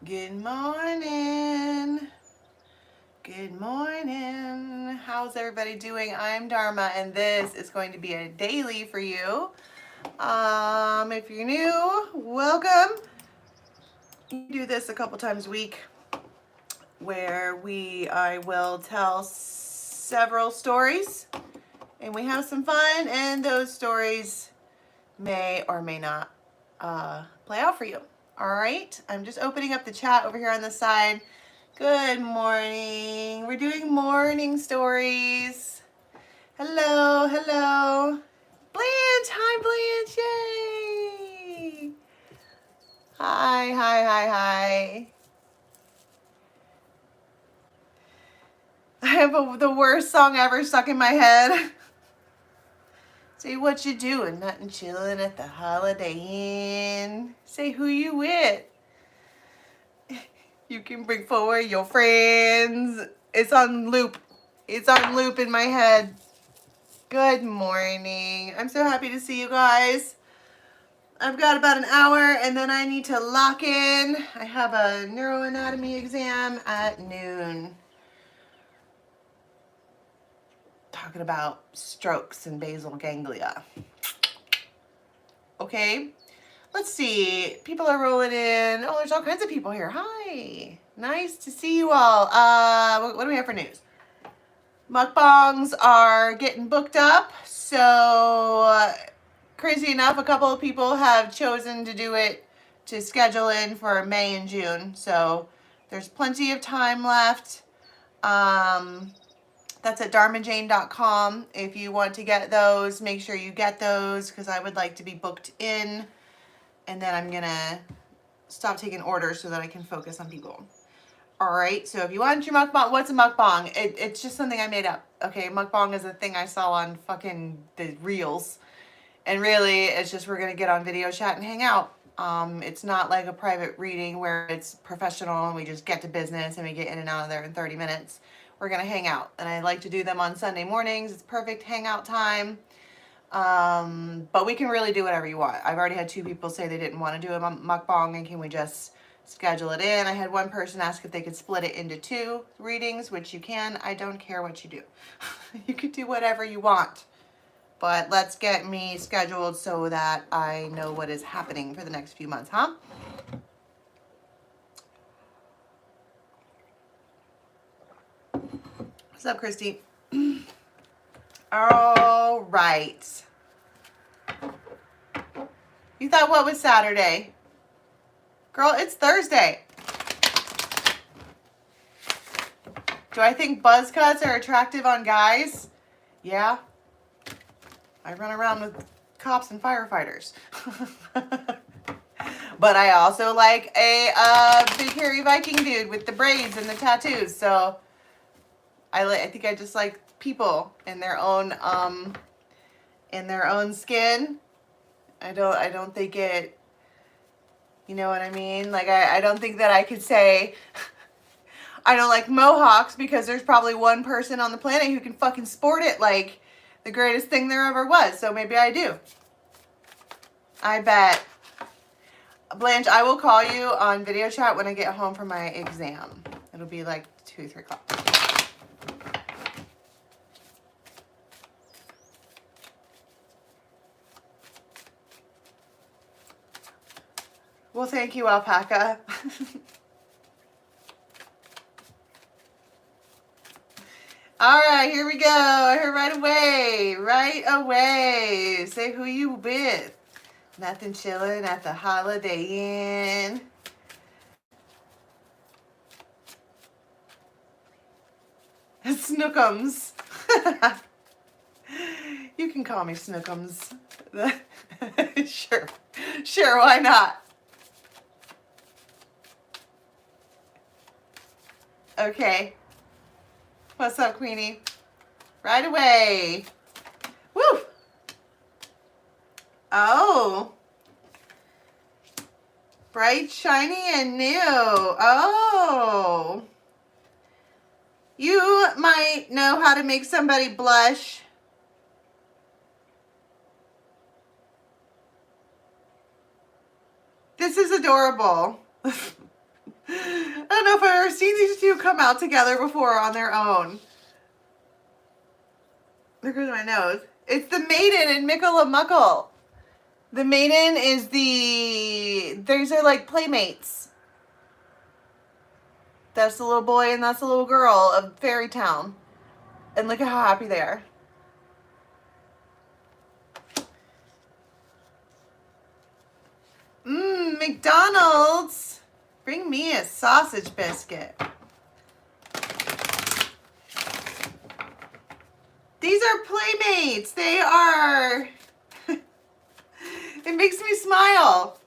Good morning. Good morning. How's everybody doing? I'm Dharma, and this is going to be a daily for you. If you're new, welcome. You do this a couple times a week, where I will tell several stories, and we have some fun, and those stories may or may not play out for you. All right, I'm just opening up the chat over here on the side. Good morning. We're doing morning stories. Hello, hello. Blanche, hi Blanche, yay. Hi. I have the worst song ever stuck in my head. Say what you doing, nothing, chilling at the Holiday Inn. Say who you with. You can bring forward your friends. It's on loop. It's on loop in my head. Good morning. I'm so happy to see you guys. I've got about an hour and then I need to lock in. I have a neuroanatomy exam at noon. Talking about strokes and basal ganglia. Okay, let's see. People are rolling in. Oh, there's all kinds of people here. Hi, nice to see you all. What do we have for news? Mukbangs are getting booked up. So crazy enough, a couple of people have chosen to do it, to schedule in for May and June. So there's plenty of time left. That's at dharmajane.com. If you want to get those, make sure you get those, because I would like to be booked in. And then I'm going to stop taking orders so that I can focus on people. All right, so if you want your mukbang, what's a mukbang? It's just something I made up. Okay, mukbang is a thing I saw on fucking the reels. And really, it's just we're going to get on video chat and hang out. It's not like a private reading where it's professional and we just get to business and we get in and out of there in 30 minutes. We're going to hang out. And I like to do them on Sunday mornings. It's perfect hangout time. But we can really do whatever you want. I've already had 2 people say they didn't want to do a mukbang, and can we just schedule it in? I had one person ask if they could split it into 2 readings, which you can. I don't care what you do. You could do whatever you want. But let's get me scheduled so that I know what is happening for the next few months, huh? What's up, Christy? All right. You thought what was Saturday? Girl, it's Thursday. Do I think buzz cuts are attractive on guys? Yeah. I run around with cops and firefighters. But I also like a big hairy Viking dude with the braids and the tattoos. So I think I just like people in their own skin. I don't think it, you know what I mean? Like I don't think that I could say I don't like mohawks, because there's probably one person on the planet who can fucking sport it like the greatest thing there ever was. So maybe I do. I bet. Blanche, I will call you on video chat when I get home from my exam. It'll be like 2 or 3 o'clock. Well, thank you, alpaca. All right, here we go. I heard right away. Right away. Say who you with. Nothing, chilling at the Holiday Inn. Snookums. You can call me Snookums. Sure, why not? Okay. What's up, Queenie? Right away. Woo! Oh. Bright, shiny, and new. Oh. You might know how to make somebody blush. This is adorable. don't know if I've ever seen these two come out together before on their own. There goes my nose. It's the Maiden and Mickle of Muckle. The Maiden is these are like playmates. That's the little boy and that's the little girl of Fairy Town. And look at how happy they are. McDonald's. Bring me a sausage biscuit. These are playmates. They are... It makes me smile.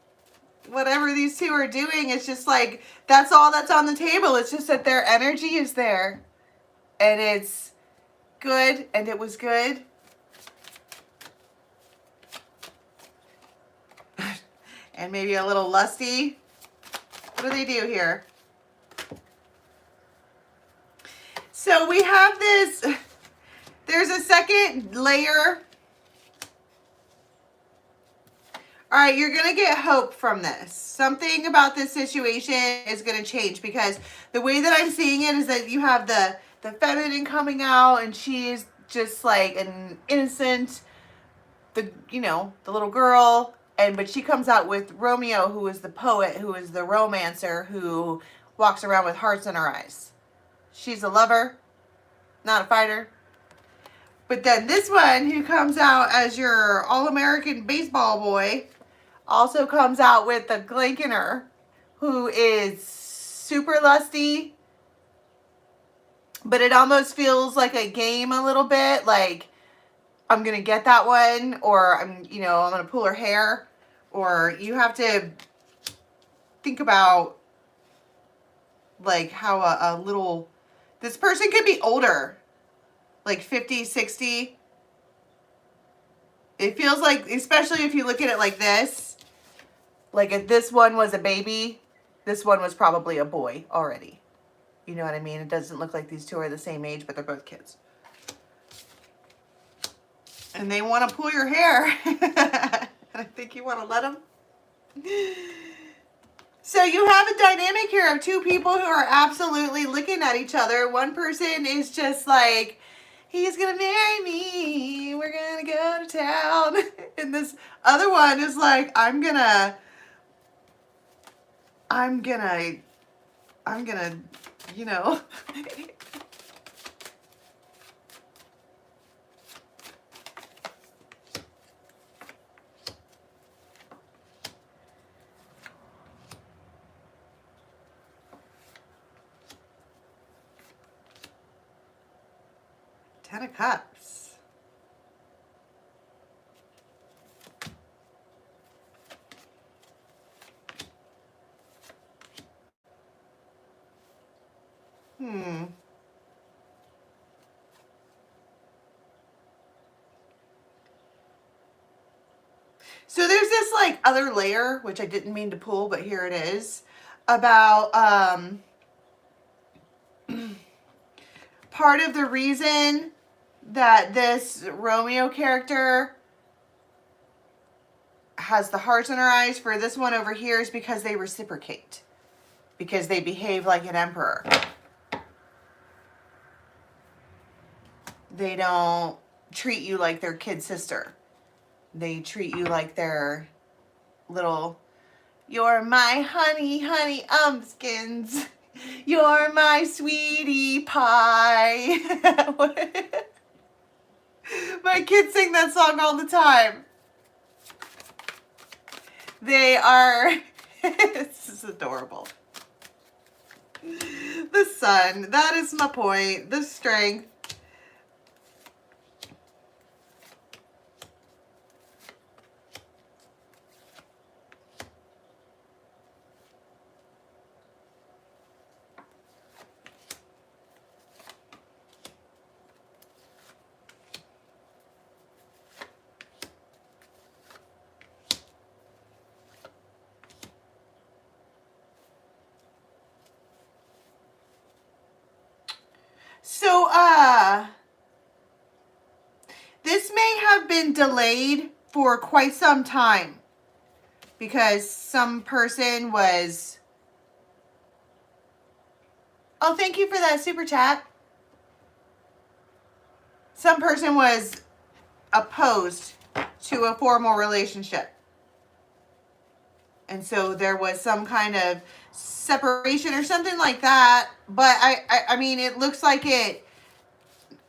Whatever these two are doing, it's just like, that's all that's on the table. It's just that their energy is there. And it's good, and it was good. And maybe a little lusty. What do they do here? So we have this, there's a second layer. All right, you're going to get hope from this. Something about this situation is going to change because the way that I'm seeing it is that you have the feminine coming out and she's just like an innocent, the little girl. But she comes out with Romeo, who is the poet, who is the romancer, who walks around with hearts in her eyes. She's a lover, not a fighter. But then this one, who comes out as your all-American baseball boy, also comes out with the Glankener, who is super lusty. But it almost feels like a game a little bit, like I'm going to get that one, or I'm going to pull her hair. Or you have to think about like how a little, this person could be older, like 50, 60. It feels like, especially if you look at it like this, like if this one was a baby, this one was probably a boy already. You know what I mean? It doesn't look like these two are the same age, but they're both kids. And they want to pull your hair. I think you want to let them. So you have a dynamic here of two people who are absolutely looking at each other. One person is just like, he's going to marry me. We're going to go to town. And this other one is like, I'm gonna, Ten of Cups. So there's this like other layer, which I didn't mean to pull, but here it is, about part of the reason that this Romeo character has the hearts in her eyes for this one over here is because they reciprocate. Because they behave like an emperor. They don't treat you like their kid sister. They treat you like their little, you're my honey, honey umpskins. You're my sweetie pie. My kids sing that song all the time. They are, this is adorable. The sun, that is my point. The strength. So, this may have been delayed for quite some time because some person was Oh, thank you for that super chat. Some person was opposed to a formal relationship. And so there was some kind of separation or something like that. But I mean, it looks like it.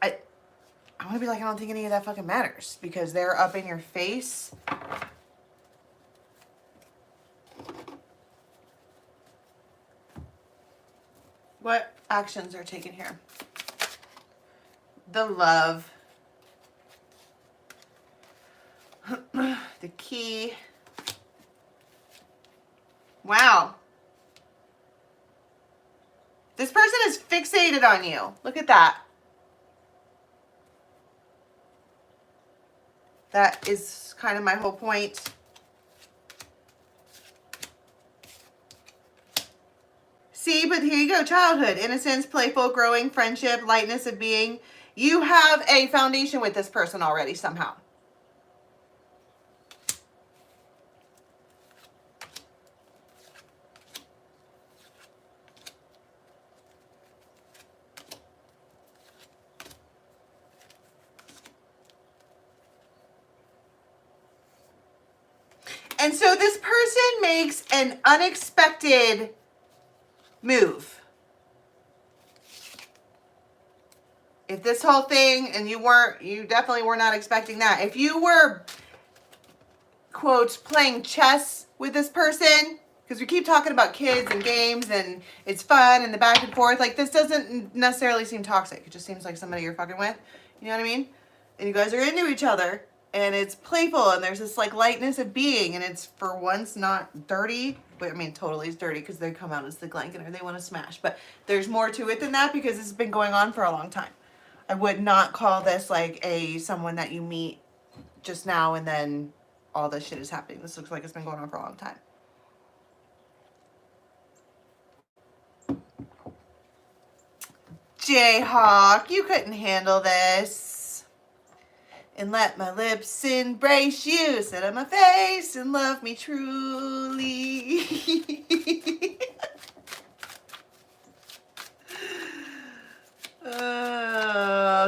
I want to be like, I don't think any of that fucking matters because they're up in your face. What actions are taken here? The love. The key. Wow. This person is fixated on you. Look at that. That is kind of my whole point. See, but here you go. Childhood, innocence, playful, growing, friendship, lightness of being. You have a foundation with this person already somehow. And so this person makes an unexpected move. If this whole thing, and you definitely were not expecting that. If you were, quote, playing chess with this person, because we keep talking about kids and games and it's fun and the back and forth, like this doesn't necessarily seem toxic. It just seems like somebody you're fucking with. You know what I mean? And you guys are into each other. And it's playful, and there's this like lightness of being, and it's for once not dirty. But I mean, totally is dirty because they come out as the Glankin or they want to smash. But there's more to it than that because this has been going on for a long time. I would not call this like someone that you meet just now and then all this shit is happening. This looks like it's been going on for a long time. Jayhawk, you couldn't handle this. And let my lips embrace you, sit on my face and love me truly.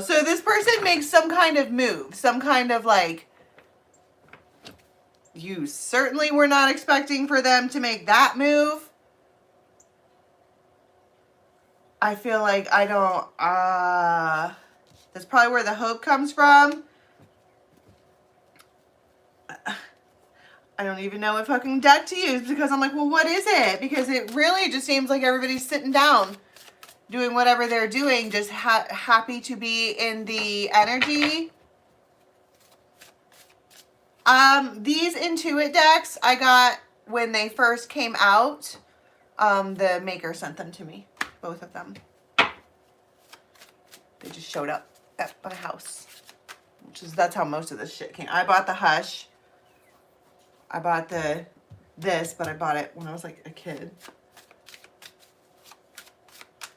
So this person makes some kind of move, some kind of like, you certainly were not expecting for them to make that move. I feel like I don't, that's probably where the hope comes from. I don't even know what fucking deck to use because I'm like, well, what is it? Because it really just seems like everybody's sitting down doing whatever they're doing, just happy to be in the energy. These Intuit decks I got when they first came out. The maker sent them to me, both of them. They just showed up at my house, that's how most of this shit came. I bought the Hush. I bought this, but I bought it when I was like a kid.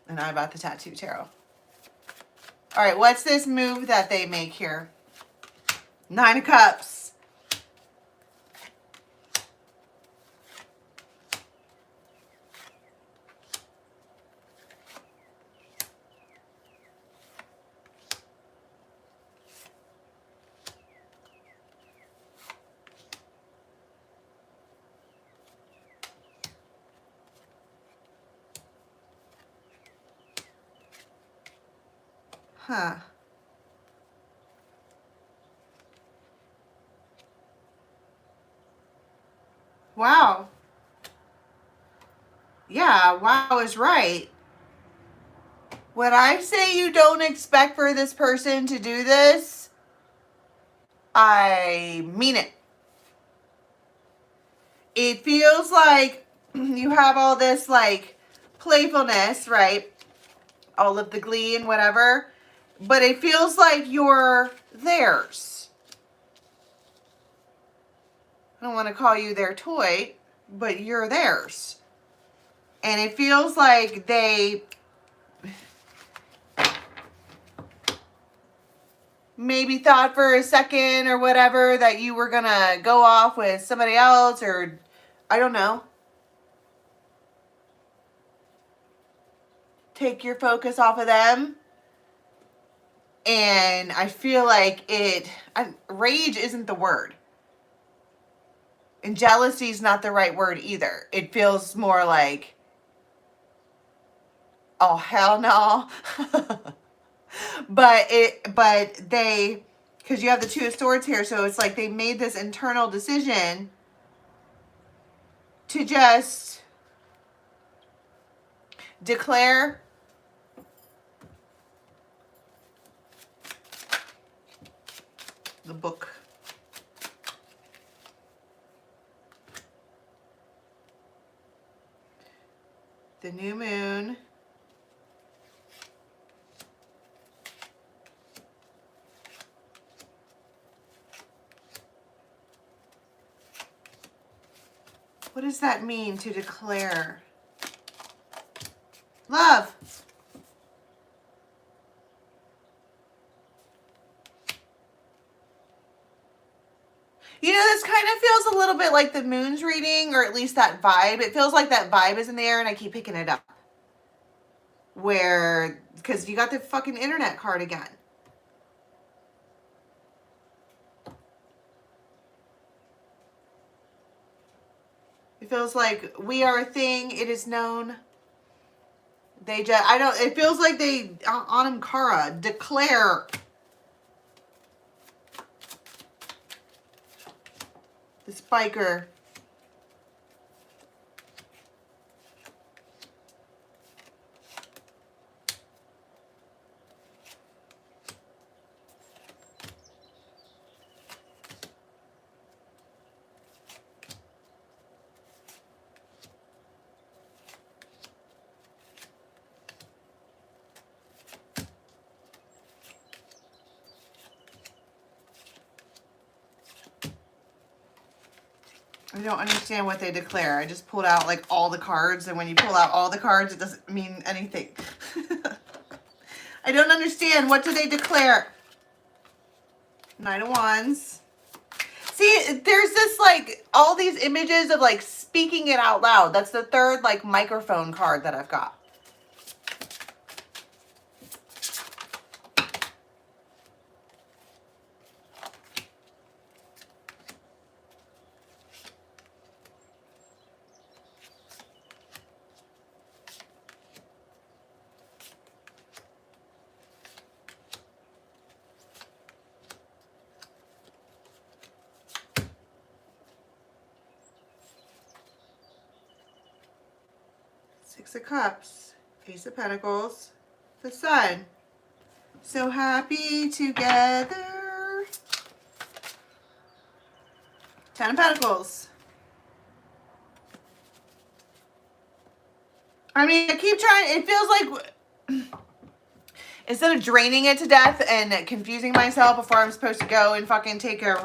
And I bought the Tattoo Tarot. All right, what's this move that they make here? 9 of Cups. Huh. Wow. Yeah, wow is right. When I say you don't expect for this person to do this, I mean it. It feels like you have all this like playfulness, right? All of the glee and whatever. But it feels like you're theirs. I don't want to call you their toy, but you're theirs. And it feels like they maybe thought for a second or whatever that you were going to go off with somebody else, or I don't know. take your focus off of them. And I feel like rage isn't the word. And jealousy is not the right word either. It feels more like, oh, hell no. But they, because you have the Two of Swords here, so it's like they made this internal decision to just declare the book. The new moon. What does that mean to declare? Love. You know, this kind of feels a little bit like the moon's reading, or at least that vibe. It feels like that vibe is in the air and I keep picking it up. Where, because you got the fucking internet card again. It feels like we are a thing, it is known. They just, it feels like they, Anam Kara, declare. The spiker. I don't understand what they declare. I just pulled out like all the cards, and when you pull out all the cards, it doesn't mean anything. I don't understand. What do they declare? Knight of Wands. See, there's this like all these images of like speaking it out loud. That's the third like microphone card that I've got. Six of Cups, Ace of Pentacles, the Sun. So happy together. Ten of Pentacles. I mean, I keep trying, it feels like instead of draining it to death and confusing myself before I'm supposed to go and fucking take a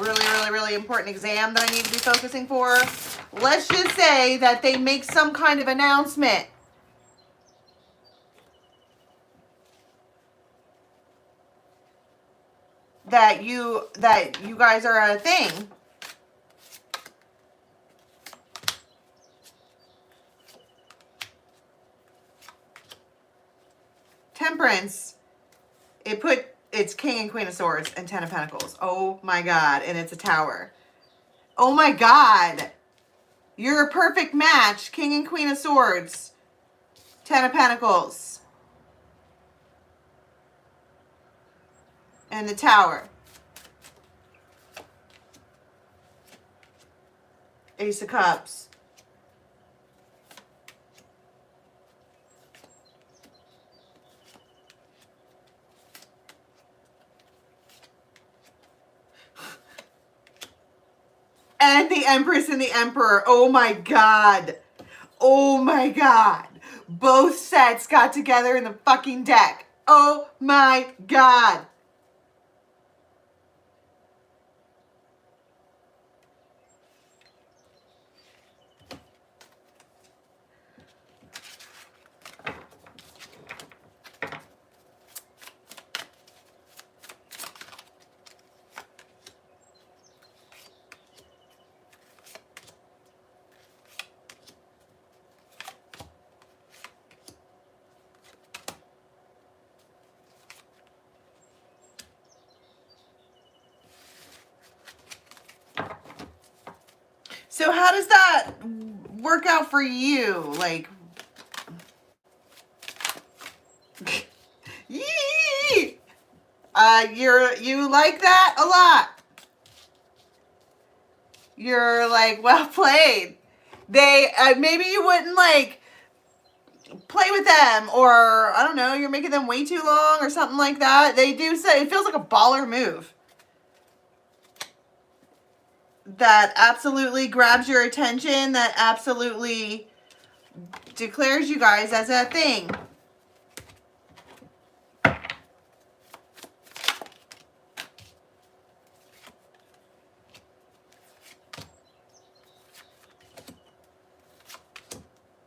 really important exam that I need to be focusing for, let's just say that they make some kind of announcement. That you guys are a thing. Temperance. It's King and Queen of Swords and Ten of Pentacles. Oh my God. And it's a tower. Oh my God. You're a perfect match. King and Queen of Swords. Ten of Pentacles. And the tower. Ace of Cups. And the Empress and the Emperor. Oh my God. Oh my God. Both sets got together in the fucking deck. Oh my God. how does that work out for you? Like, yee! You like that a lot. You're like, well played. They, maybe you wouldn't like play with them, or I don't know, you're making them way too long or something like that. They do say it feels like a baller move that absolutely grabs your attention, that absolutely declares you guys as a thing.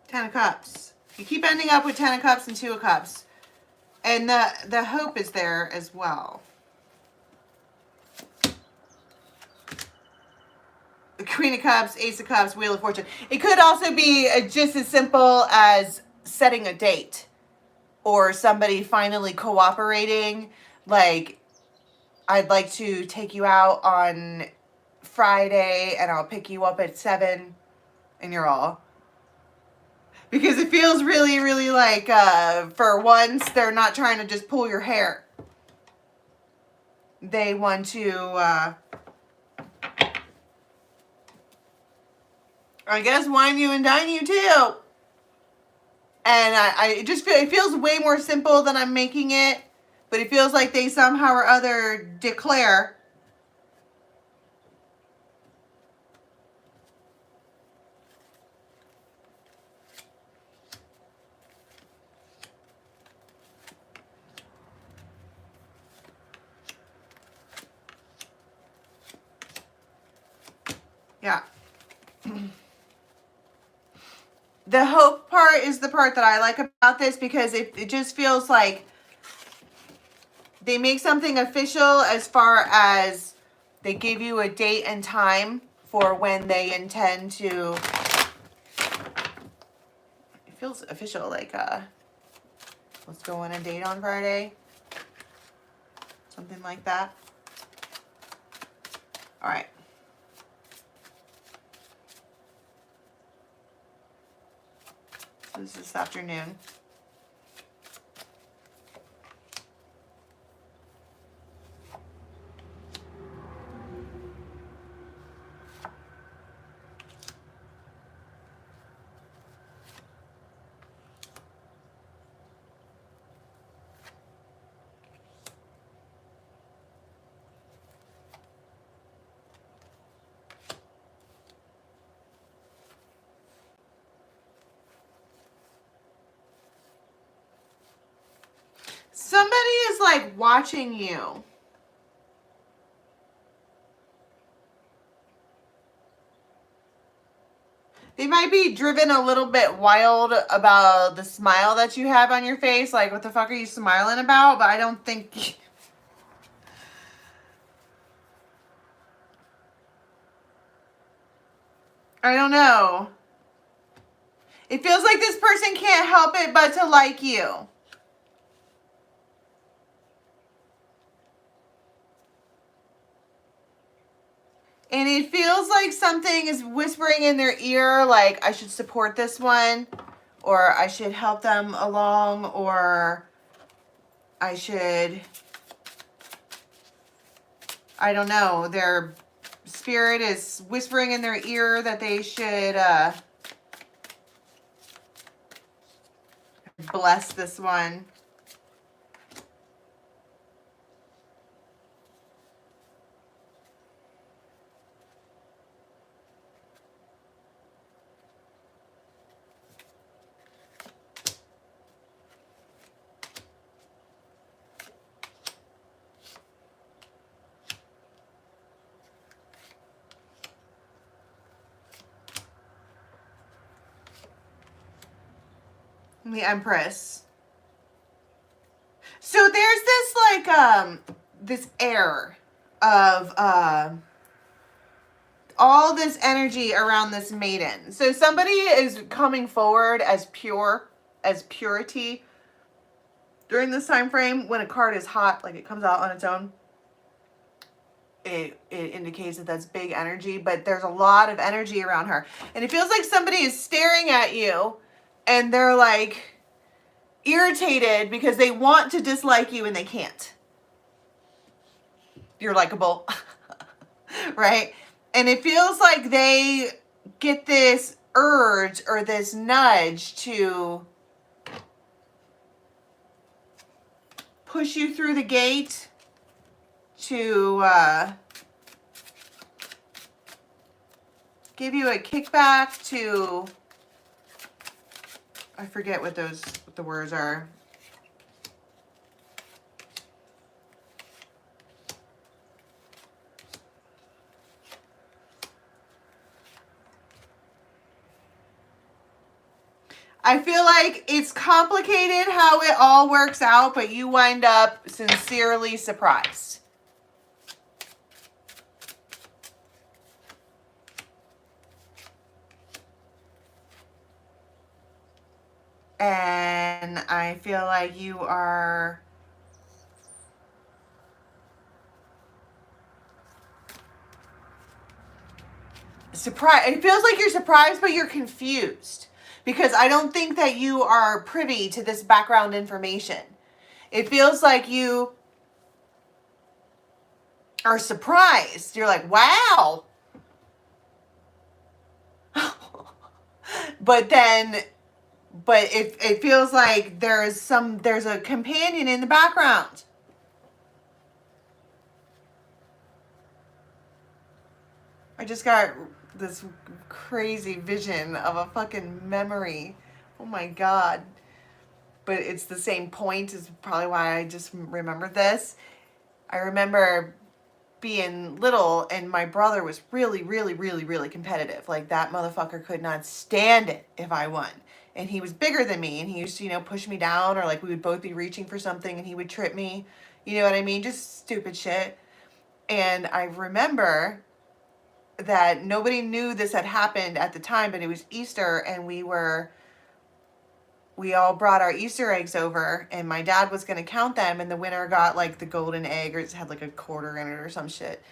Ten of Cups. You keep ending up with Ten of Cups and Two of Cups. And the hope is there as well. The Queen of Cups, Ace of Cups, Wheel of Fortune. It could also be just as simple as setting a date. Or somebody finally cooperating. Like, I'd like to take you out on Friday and I'll pick you up at 7. And you're all... Because it feels really, really like, for once, they're not trying to just pull your hair. They want to, I guess, wine you and dine you too. And I just feel, it feels way more simple than I'm making it. But it feels like they somehow or other declare. Yeah. The hope part is the part that I like about this, because it just feels like they make something official as far as they give you a date and time for when they intend to. It feels official, like, let's go on a date on Friday. Something like that. All right. This afternoon. Somebody is like watching you. They might be driven a little bit wild about the smile that you have on your face. Like, what the fuck are you smiling about? But I don't think... I don't know. It feels like this person can't help it but to like you. And it feels like something is whispering in their ear, like, I should support this one, or I should help them along, or I should, I don't know, their spirit is whispering in their ear that they should bless this one. The Empress. So there's this like this air of all this energy around this maiden. So somebody is coming forward as pure, as purity during this time frame when a card is hot, like it comes out on its own. it indicates that that's big energy, but there's a lot of energy around her. And it feels like somebody is staring at you and they're like irritated because they want to dislike you and they can't. You're likable, right? And it feels like they get this urge or this nudge to push you through the gate, to give you a kickback, to, I forget what the words are. I feel like it's complicated how it all works out, but you wind up sincerely surprised. And I feel like you are surprised. It feels like you're surprised, but you're confused. Because I don't think that you are privy to this background information. It feels like you are surprised. You're like, wow. But it feels like there's a companion in the background. I just got this crazy vision of a fucking memory. Oh my God. But it's the same point, is probably why I just remembered this. I remember being little and my brother was really, really, really, really competitive. Like, that motherfucker could not stand it if I won. And he was bigger than me, and he used to, push me down, or like we would both be reaching for something and he would trip me. You know what I mean? Just stupid shit. And I remember that nobody knew this had happened at the time, but it was Easter, and we all brought our Easter eggs over, and my dad was going to count them, and the winner got like the golden egg, or it had like a quarter in it or some shit.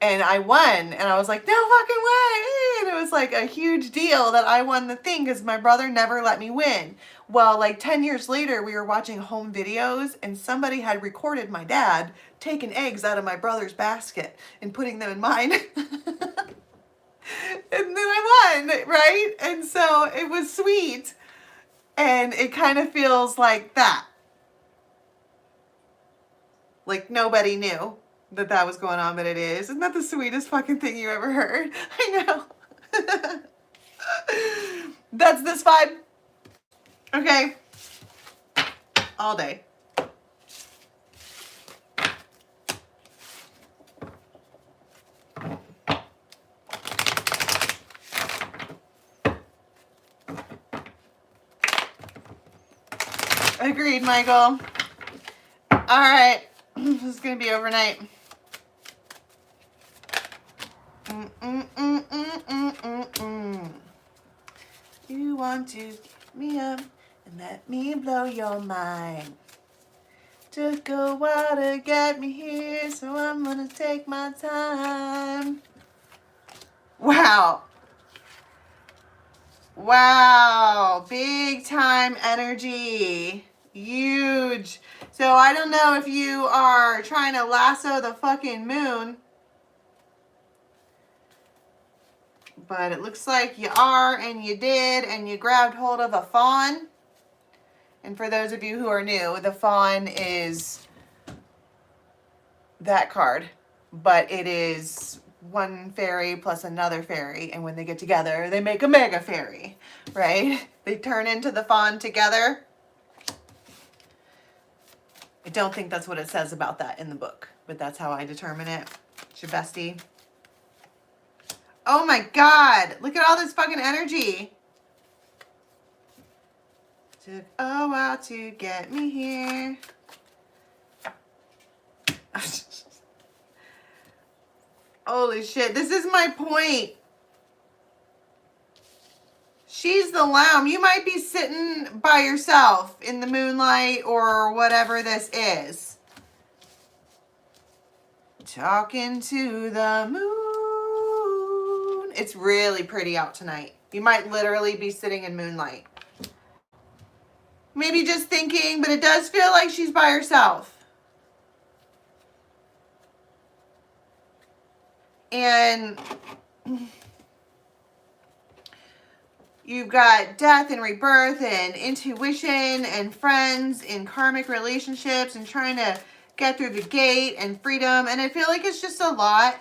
And I won, and I was like, no fucking way. And it was like a huge deal that I won the thing because my brother never let me win. Well, like 10 years later, we were watching home videos, and somebody had recorded my dad taking eggs out of my brother's basket and putting them in mine. And then I won, right? And so it was sweet. And it kind of feels like that. Like nobody knew that was going on, but it is. Isn't that the sweetest fucking thing you ever heard? I know. That's this vibe. Okay. All day. Agreed, Michael. All right. This is going to be overnight. You want to get me up and let me blow your mind. Took a while to get me here, so I'm going to take my time. Wow. Wow. Big time energy. Huge. So I don't know if you are trying to lasso the fucking moon, but it looks like you are, and you did, and you grabbed hold of a fawn. And for those of you who are new, the fawn is that card, but it is one fairy plus another fairy, and when they get together, they make a mega fairy, right? They turn into the fawn together. I don't think that's what it says about that in the book, but that's how I determine it. It's your bestie. Oh my God, look at all this fucking energy. Took a while to get me here. Holy shit, this is my point. She's the lamb. You might be sitting by yourself in the moonlight or whatever this is. Talking to the moon. It's really pretty out tonight. You might literally be sitting in moonlight. Maybe just thinking, but it does feel like she's by herself. And you've got death and rebirth and intuition and friends in karmic relationships and trying to get through the gate and freedom. And I feel like it's just a lot.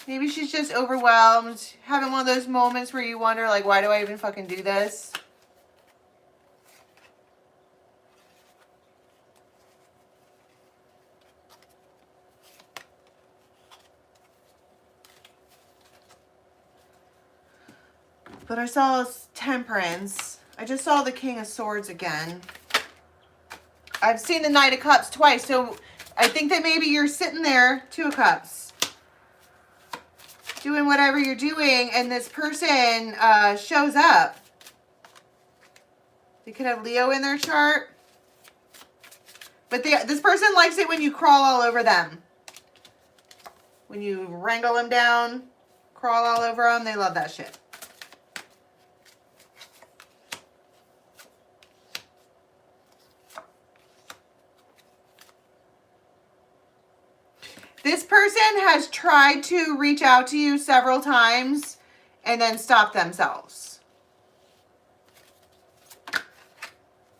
Maybe she's just overwhelmed, having one of those moments where you wonder, like, why do I even fucking do this? But I saw Temperance. I just saw the King of Swords again. I've seen the Knight of Cups twice, so I think that maybe you're sitting there, Two of Cups, doing whatever you're doing, and this person shows up. They could have Leo in their chart. But this person likes it when you crawl all over them. When you wrangle them down, crawl all over them, they love that shit. This person has tried to reach out to you several times and then stop themselves.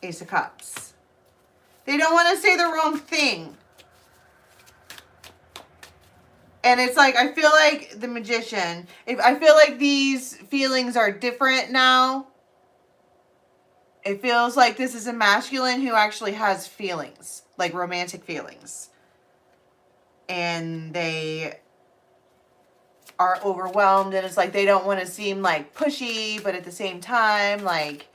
Ace of Cups. They don't want to say the wrong thing. And it's like, I feel like the Magician. I feel like these feelings are different now. It feels like this is a masculine who actually has feelings, like romantic feelings. And they are overwhelmed, and it's like they don't want to seem like pushy, but at the same time, like,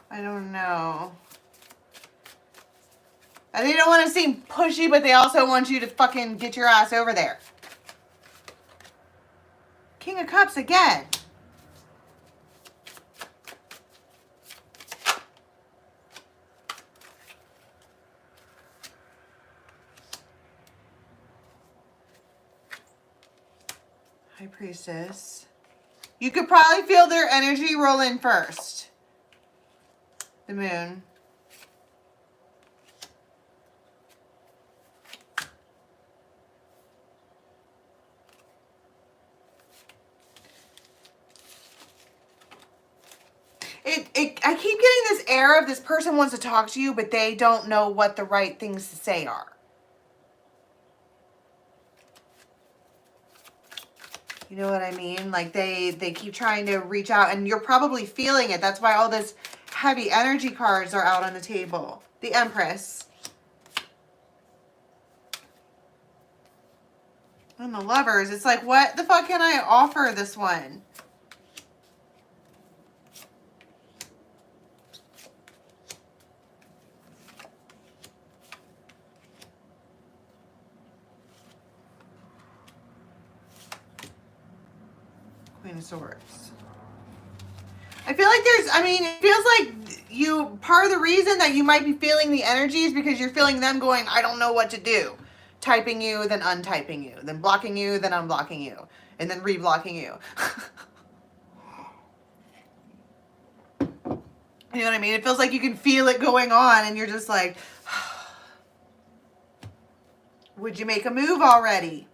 I don't know. And they don't want to seem pushy, but they also want you to fucking get your ass over there. King of Cups again. High Priestess. You could probably feel their energy roll in first. The Moon. I keep getting this air of this person wants to talk to you, but they don't know what the right things to say are. You know what I mean? Like they keep trying to reach out, and you're probably feeling it. That's why all this heavy energy cards are out on the table. The Empress. And the Lovers. It's like, what the fuck can I offer this one? Queen of Swords. I feel like it feels like part of the reason that you might be feeling the energy is because you're feeling them going, I don't know what to do. Typing you, then untyping you, then blocking you, then unblocking you, and then reblocking you. You know what I mean? It feels like you can feel it going on, and you're just like, would you make a move already?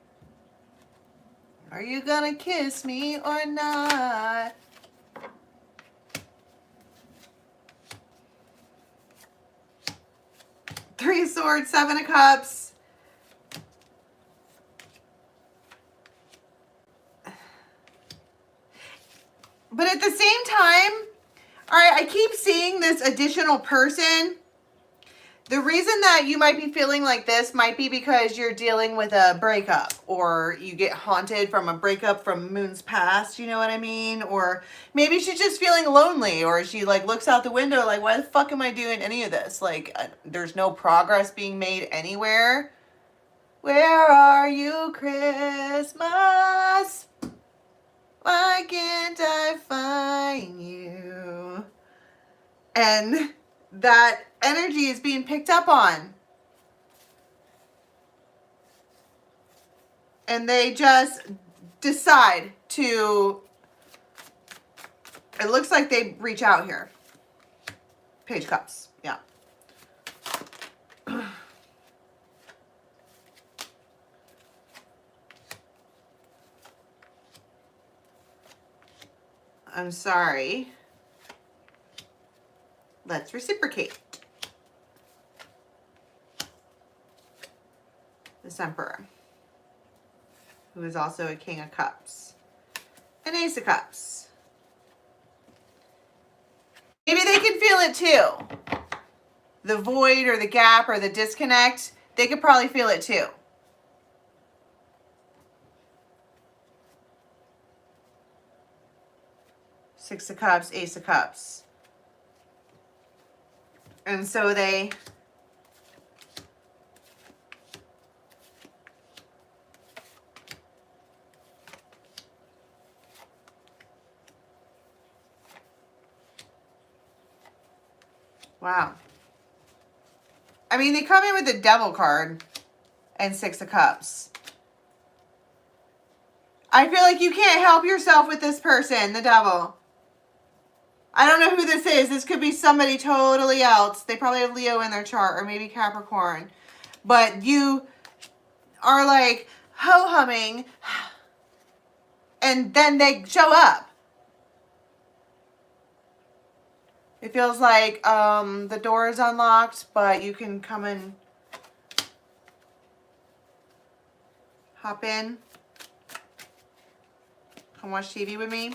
Are you gonna kiss me or not? Three of Swords, Seven of Cups. But at the same time, all right, I keep seeing this additional person The reason that you might be feeling like this might be because you're dealing with a breakup, or you get haunted from a breakup from moons past, you know what I mean? Or maybe she's just feeling lonely, or she like looks out the window like, why the fuck am I doing any of this? Like, there's no progress being made anywhere. Where are you, Christmas? Why can't I find you? And that energy is being picked up on. And they just decide to, it looks like they reach out here. Page Cups, yeah. I'm sorry. Let's reciprocate. This Emperor, who is also a King of Cups. An Ace of Cups. Maybe they can feel it too. The void or the gap or the disconnect, they could probably feel it too. Six of Cups, Ace of Cups. And so they wow. I mean, they come in with the Devil card and Six of Cups. I feel like you can't help yourself with this person, the Devil. I don't know who this is. This could be somebody totally else. They probably have Leo in their chart, or maybe Capricorn. But you are like ho-humming, and then they show up. It feels like the door is unlocked, but you can come and hop in. Come watch TV with me.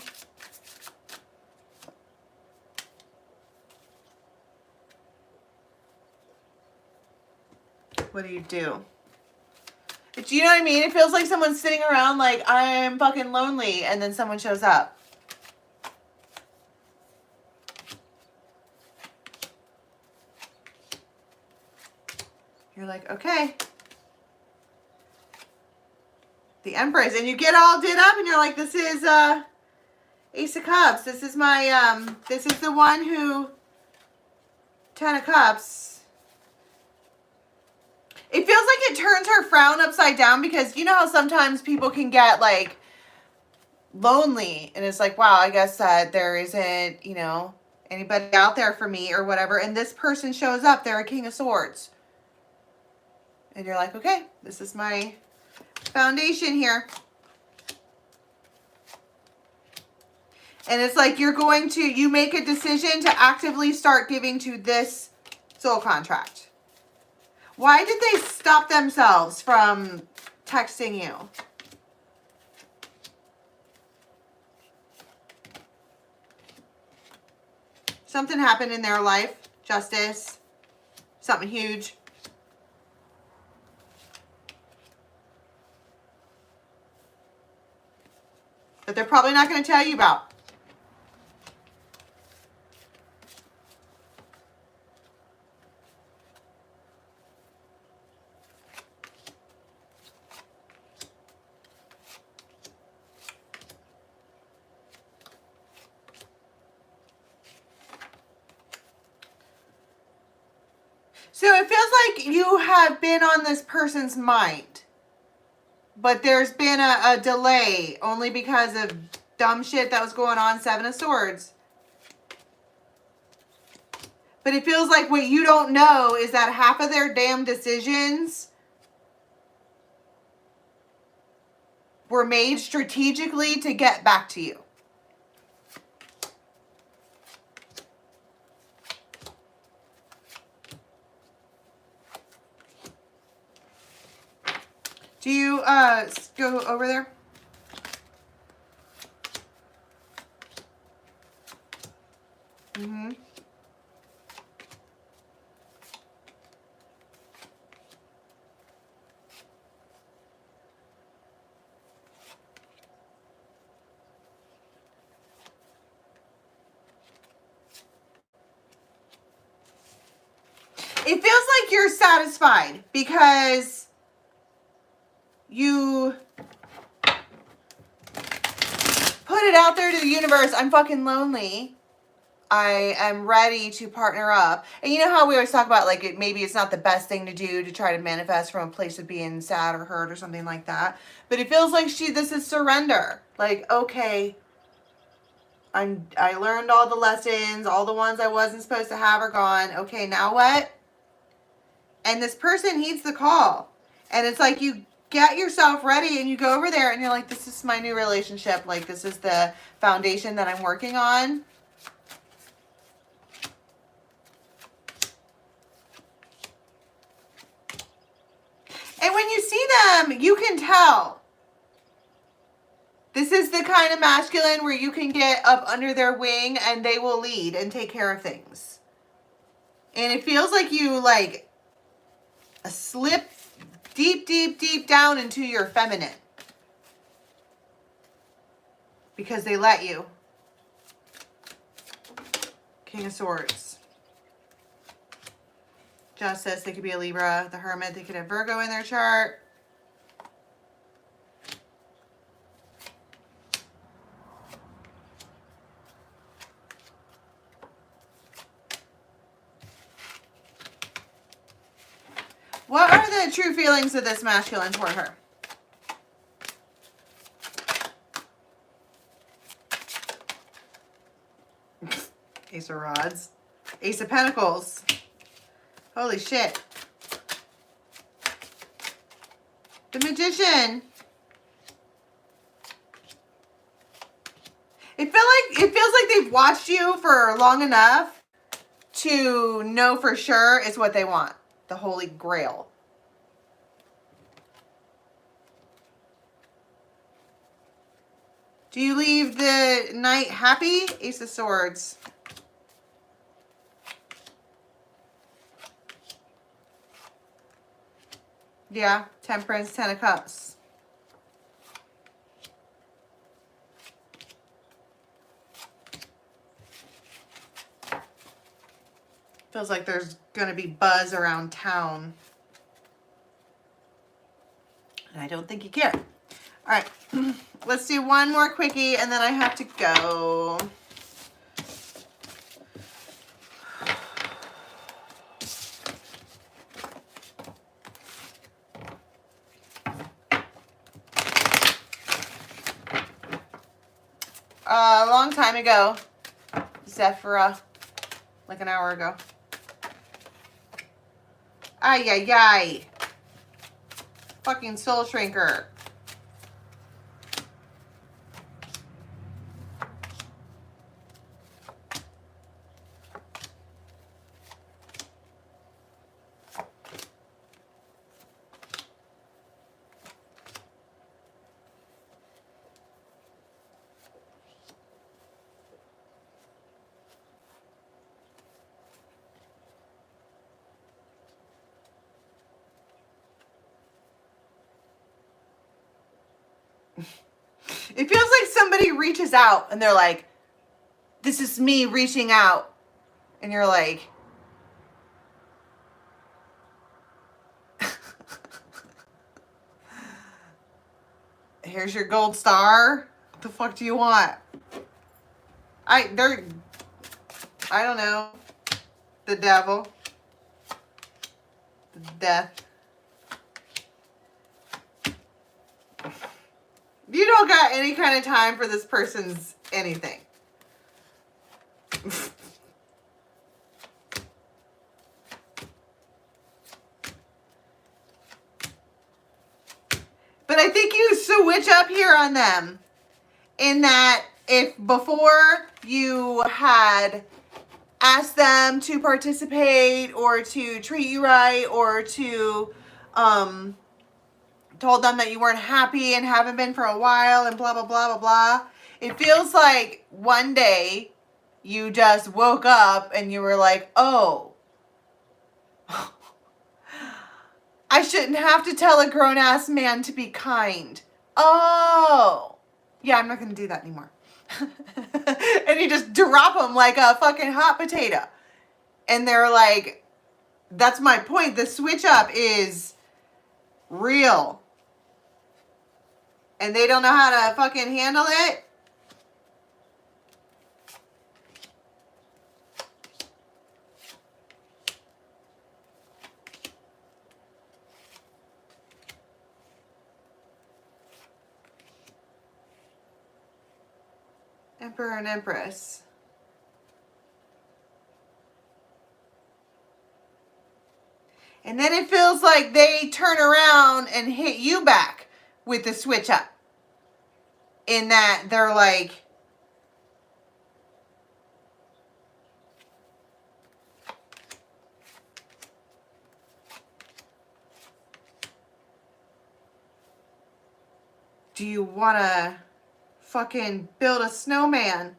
What do you do? Do you know what I mean? It feels like someone's sitting around like, I'm fucking lonely, and then someone shows up. You're like, okay. The Empress, and you get all did up, and you're like, this is Ace of Cups. This is my this is the one who, 10 of Cups. It feels like it turns her frown upside down, because you know how sometimes people can get like lonely, and it's like, wow, I guess that there isn't, you know, anybody out there for me or whatever, and this person shows up. They're a King of Swords, and you're like, okay, this is my foundation here. And it's like you're going to, you make a decision to actively start giving to this soul contract. Why did they stop themselves from texting you? Something happened in their life. Justice. Something huge. That they're probably not going to tell you about. So it feels like you have been on this person's mind, but there's been a delay only because of dumb shit that was going on. 7 of Swords. But it feels like what you don't know is that half of their damn decisions were made strategically to get back to you. Do you go over there? Mm-hmm. it feels like you're satisfied because you put it out there to the universe. I'm fucking lonely. I am ready to partner up. And you know how we always talk about, like, maybe it's not the best thing to do to try to manifest from a place of being sad or hurt or something like that. But it feels like this is surrender. Like, okay, I learned all the lessons, all the ones I wasn't supposed to have are gone. Okay, now what? And this person heeds the call. And it's like you get yourself ready and you go over there and you're like, this is my new relationship. Like, this is the foundation that I'm working on. And when you see them, you can tell. This is the kind of masculine where you can get up under their wing and they will lead and take care of things. And it feels like you, like, slip deep, deep, deep down into your feminine. Because they let you. King of Swords. Justice, they could be a Libra. The Hermit, they could have Virgo in their chart. What are the true feelings of this masculine toward her? Ace of Rods. Ace of Pentacles. Holy shit. The Magician. It feels like they've watched you for long enough to know for sure it's what they want. The Holy Grail. Do you leave the night happy? Ace of Swords. Yeah, Temperance, 10 of Cups. Feels like there's going to be buzz around town. And I don't think you care. All right, let's do one more quickie and then I have to go. A long time ago, Zephyra, like an hour ago. Ay, ay, ay. Fucking soul shrinker. It feels like somebody reaches out and they're like, this is me reaching out. And you're like, here's your gold star. What the fuck do you want? I don't know. The devil. The death. You don't got any kind of time for this person's anything. But I think you switch up here on them. In that if before you had asked them to participate or to treat you right or to told them that you weren't happy and haven't been for a while and blah, blah, blah, blah, blah. It feels like one day you just woke up and you were like, oh, I shouldn't have to tell a grown-ass man to be kind. Oh, yeah, I'm not going to do that anymore. And you just drop them like a fucking hot potato. And they're like, That's my point. The switch up is real. And they don't know how to fucking handle it. Emperor and Empress. And then it feels like they turn around and hit you back with the switch up. In that they're like, do you want to fucking build a snowman?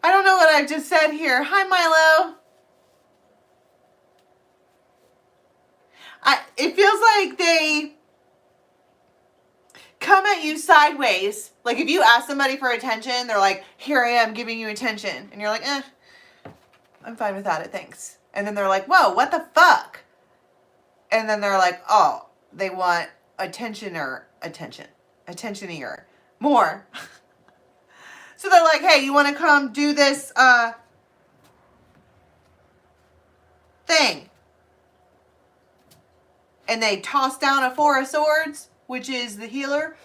I don't know what I just said here. Hi, Milo. It feels like they come at you sideways. Like if you ask somebody for attention, they're like, here I am giving you attention. And you're like, I'm fine without it, thanks. And then they're like, whoa, what the fuck? And then they're like, oh, they want attention-er. More. So they're like, hey, you want to come do this thing? And they toss down a 4 of swords, which is the healer.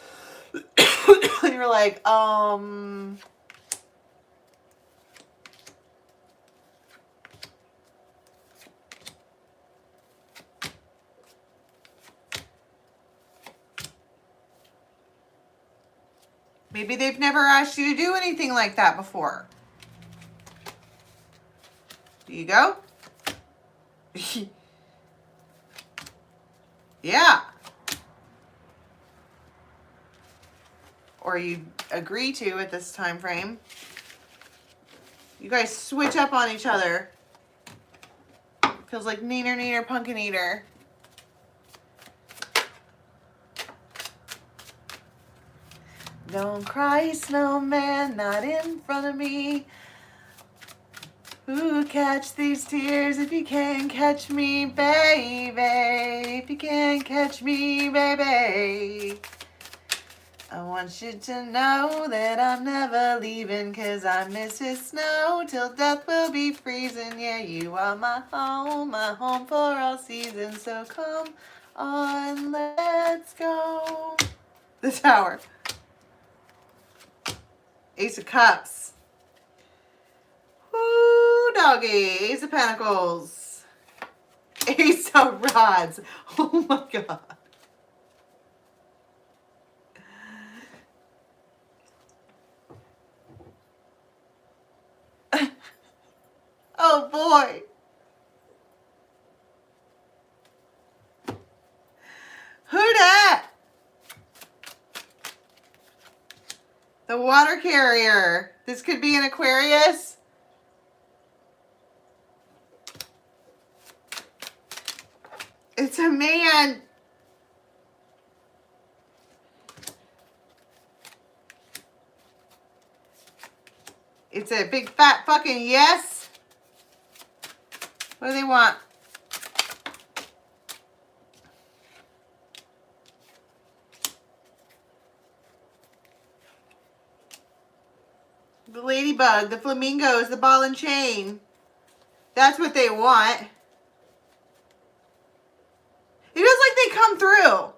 And you're like, maybe they've never asked you to do anything like that before. Do you go? Yeah. Or you agree to at this time frame. You guys switch up on each other. Feels like neener, neener, pumpkin eater. Don't cry, snowman, not in front of me. Ooh, catch these tears if you can catch me, baby. If you can catch me, baby. I want you to know that I'm never leaving, 'cause I miss his snow till death will be freezing. Yeah, you are my home for all seasons. So come on, let's go. The Tower. Ace of Cups. Woo, doggy. Ace of Pentacles. Ace of Rods. Oh my God. Oh boy. Who dat? The water carrier. This could be an Aquarius. It's a man. It's a big fat fucking yes. What do they want? The ladybug, the flamingos, the ball and chain. That's what they want. It feels like they come through.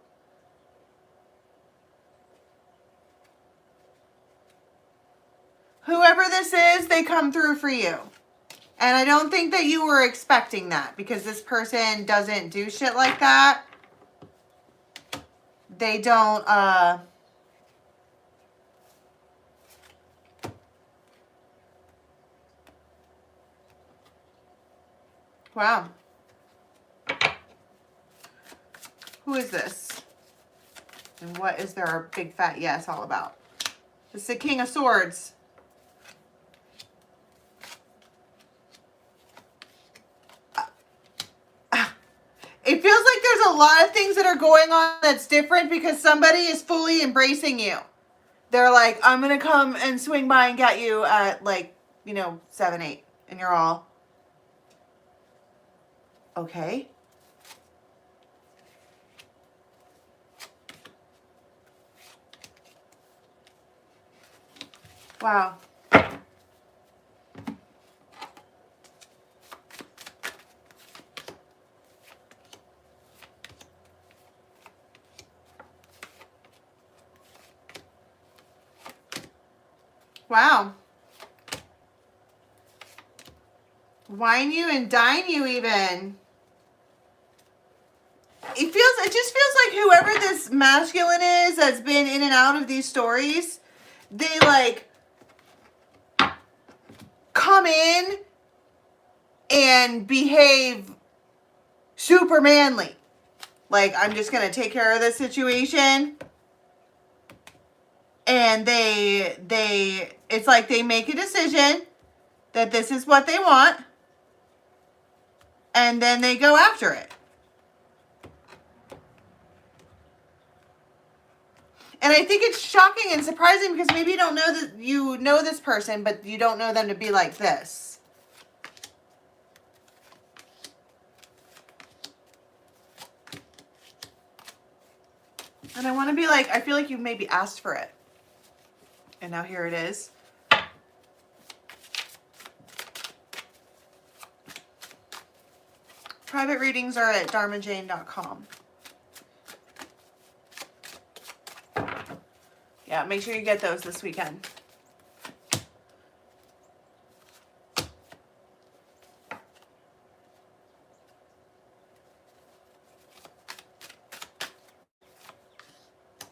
Whoever this is, they come through for you. And I don't think that you were expecting that, because this person doesn't do shit like that. They don't, wow. Who is this? And what is their big fat yes all about? It's the King of Swords. It feels like there's a a lot of things that are going on that's different because somebody is fully embracing you. They're like, I'm going to come and swing by and get you at like, 7, 8. And you're all, okay. Wow. Wow. Wine you and dine you even. It just feels like whoever this masculine is that's been in and out of these stories, they like come in and behave super manly. Like, I'm just going to take care of this situation. And it's like they make a decision that this is what they want. And then they go after it. And I think it's shocking and surprising because maybe you don't know that you know this person, but you don't know them to be like this. And I want to be like, I feel like you maybe asked for it. And now here it is. Private readings are at dharmajane.com. Yeah, make sure you get those this weekend.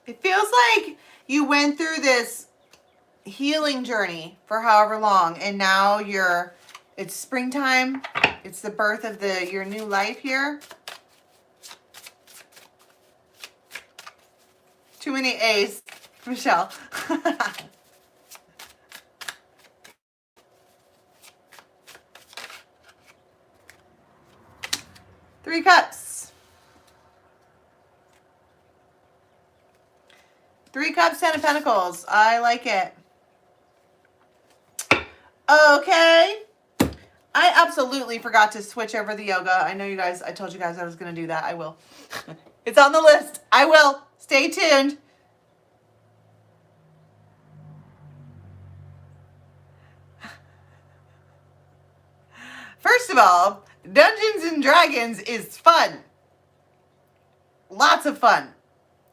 It feels like you went through this healing journey for however long, and now it's springtime. It's the birth of your new life here. Too many A's, Michelle. 3 cups. 3 cups, 10 of pentacles. I like it. Okay. I absolutely forgot to switch over the yoga. I know you guys, I told you guys I was going to do that. I will. It's on the list. I will. Stay tuned. First of all, Dungeons and Dragons is fun. Lots of fun.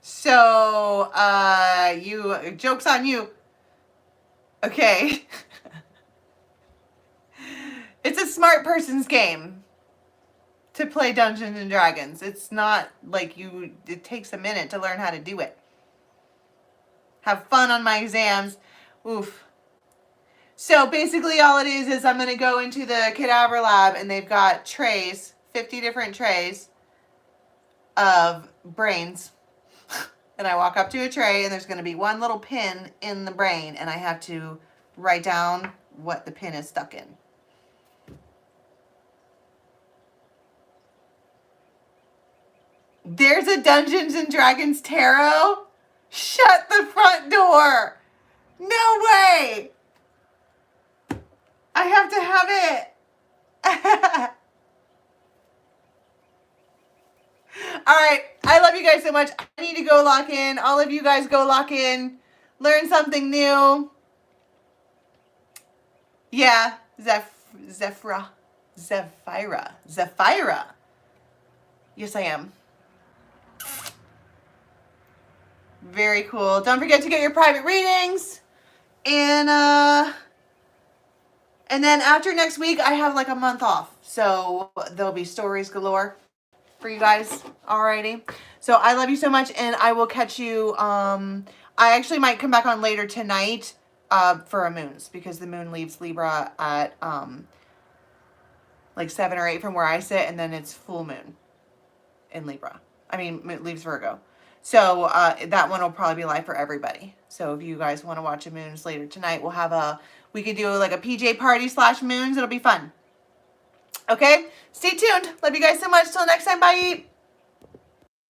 So, joke's on you. Okay. It's a smart person's game to play Dungeons and Dragons. It's not like it takes a minute to learn how to do it. Have fun on my exams. Oof. So basically all it is I'm going to go into the cadaver lab and they've got trays, 50 different trays of brains. And I walk up to a tray and there's going to be one little pin in the brain and I have to write down what the pin is stuck in. There's a Dungeons and Dragons tarot? Shut the front door. No way. I have to have it. All right. I love you guys so much. I need to go lock in. All of you guys go lock in. Learn something new. Yeah. Zephira. Yes, I am. Very cool. Don't forget to get your private readings. And then after next week, I have like a month off. So there'll be stories galore for you guys. Alrighty. So I love you so much and I will catch you. I actually might come back on later tonight for a moons because the moon leaves Libra at like 7 or 8 from where I sit. And then it's full moon in Libra. I mean, it leaves Virgo. So that one will probably be live for everybody. So if you guys want to watch a moons later tonight, we could do like a PJ party / moons. It'll be fun. Okay? Stay tuned. Love you guys so much. Till next time. Bye.